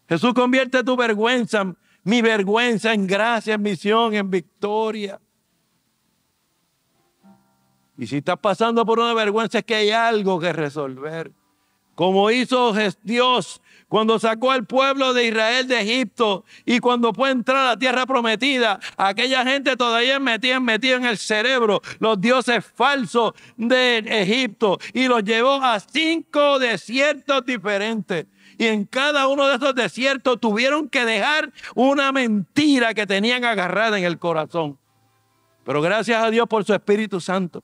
Jesús convierte tu vergüenza, mi vergüenza, en gracia, en misión, en victoria. Y si estás pasando por una vergüenza es que hay algo que resolver. Como hizo Dios cuando sacó al pueblo de Israel de Egipto y cuando fue a entrar a la tierra prometida, aquella gente todavía metía en el cerebro los dioses falsos de Egipto y los llevó a 5 desiertos diferentes. Y en cada uno de esos desiertos tuvieron que dejar una mentira que tenían agarrada en el corazón. Pero gracias a Dios por su Espíritu Santo.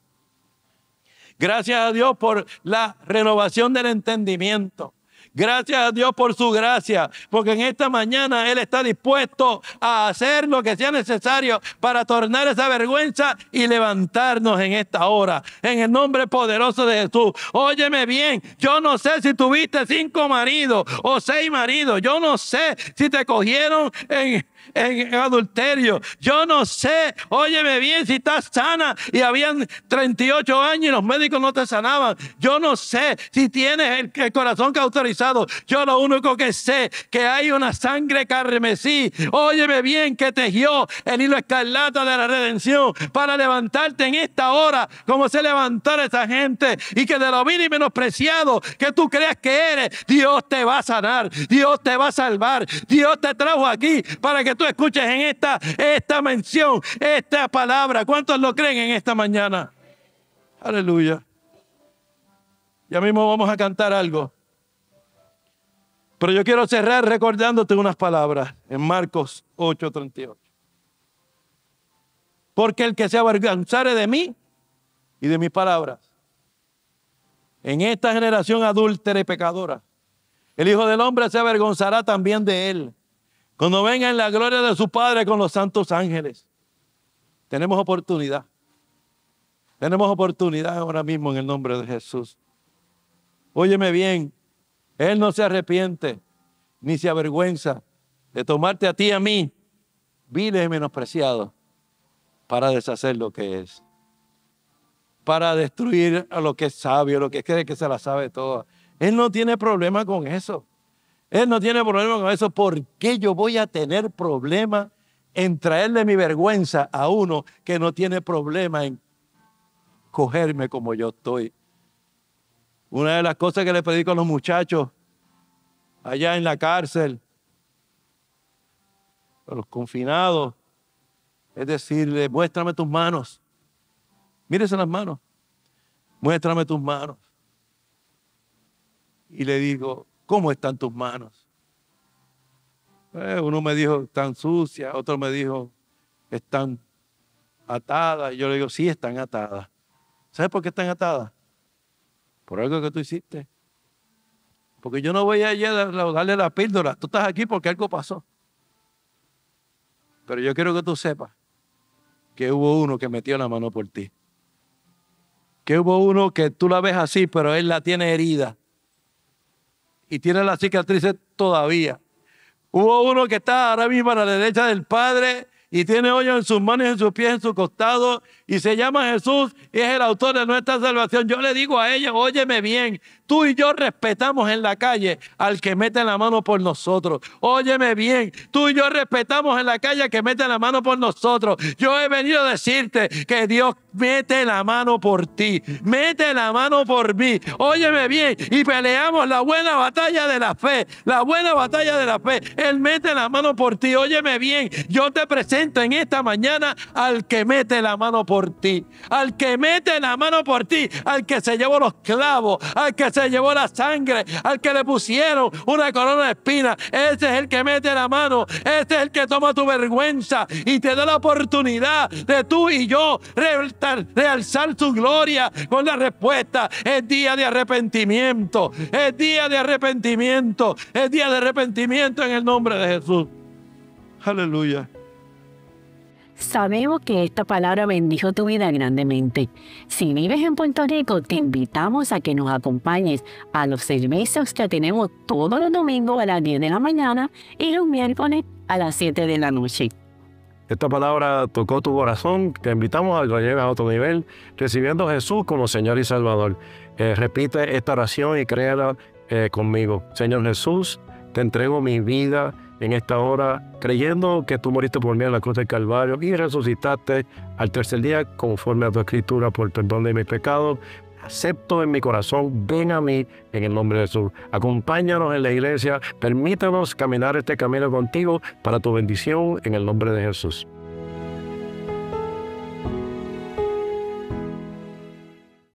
Gracias a Dios por la renovación del entendimiento. Gracias a Dios por su gracia, porque en esta mañana Él está dispuesto a hacer lo que sea necesario para tornar esa vergüenza y levantarnos en esta hora. En el nombre poderoso de Jesús. Óyeme bien, yo no sé si tuviste 5 maridos o 6 maridos. Yo no sé si te cogieron en adulterio. Yo no sé, óyeme bien, si estás sana y habían 38 años y los médicos no te sanaban. Yo no sé si tienes el corazón cauterizado. Yo lo único que sé que hay una sangre carmesí, óyeme bien, que tejió el hilo escarlata de la redención para levantarte en esta hora como se levantara esa gente, y que de lo vil y menospreciado que tú creas que eres, Dios te va a sanar, Dios te va a salvar. Dios te trajo aquí para que tú escuches en esta mención, esta palabra. ¿Cuántos lo creen en esta mañana? Aleluya. Ya mismo vamos a cantar algo. Pero yo quiero cerrar recordándote unas palabras en Marcos 8:38. Porque el que se avergonzare de mí y de mis palabras, en esta generación adúltera y pecadora, el Hijo del Hombre se avergonzará también de él, cuando venga en la gloria de su Padre con los santos ángeles. Tenemos oportunidad. Tenemos oportunidad ahora mismo en el nombre de Jesús. Óyeme bien, Él no se arrepiente ni se avergüenza de tomarte a ti y a mí, viles y menospreciados, para deshacer lo que es, para destruir a lo que es sabio, lo que cree que se la sabe toda. Él no tiene problema con eso. Él no tiene problema con eso. ¿Por qué yo voy a tener problema en traerle mi vergüenza a uno que no tiene problema en cogerme como yo estoy? Una de las cosas que le predico a los muchachos allá en la cárcel, a los confinados, es decirle, muéstrame tus manos. Mírese las manos. Muéstrame tus manos. Y le digo, ¿cómo están tus manos? Uno me dijo, están sucias. Otro me dijo, están atadas. Y yo le digo, sí, están atadas. ¿Sabes por qué están atadas? Por algo que tú hiciste. Porque yo no voy allá a darle la píldora. Tú estás aquí porque algo pasó. Pero yo quiero que tú sepas que hubo uno que metió la mano por ti. Que hubo uno que tú la ves así, pero él la tiene herida. Y tiene las cicatrices todavía. Hubo uno que está ahora mismo a la derecha del Padre y tiene hoyos en sus manos, en sus pies, en su costado, y se llama Jesús y es el autor de nuestra salvación. Yo le digo a ella, óyeme bien, tú y yo respetamos en la calle al que mete la mano por nosotros. Óyeme bien, tú y yo respetamos en la calle al que mete la mano por nosotros. Yo he venido a decirte que Dios mete la mano por ti, mete la mano por mí. Óyeme bien, y peleamos la buena batalla de la fe, la buena batalla de la fe. Él mete la mano por ti. Óyeme bien, yo te presento en esta mañana al que mete la mano por ti, al que mete la mano por ti, al que se llevó los clavos, al que se llevó la sangre, al que le pusieron una corona de espinas. Ese es el que mete la mano, ese es el que toma tu vergüenza y te da la oportunidad de tú y yo realzar su gloria con la respuesta. Es día de arrepentimiento, es día de arrepentimiento, es día de arrepentimiento en el nombre de Jesús. Aleluya. Sabemos que esta palabra bendijo tu vida grandemente. Si vives en Puerto Rico, te invitamos a que nos acompañes a los servicios que tenemos todos los domingos a las 10 de la mañana y los miércoles a las 7 de la noche. Esta palabra tocó tu corazón. Te invitamos a que lo lleves a otro nivel, recibiendo a Jesús como Señor y Salvador. Repite esta oración y créala conmigo. Señor Jesús, te entrego mi vida en esta hora, creyendo que tú moriste por mí en la cruz del Calvario y resucitaste al tercer día conforme a tu escritura por perdón de mis pecados. Acepto en mi corazón, ven a mí en el nombre de Jesús. Acompáñanos en la iglesia, permítanos caminar este camino contigo para tu bendición en el nombre de Jesús.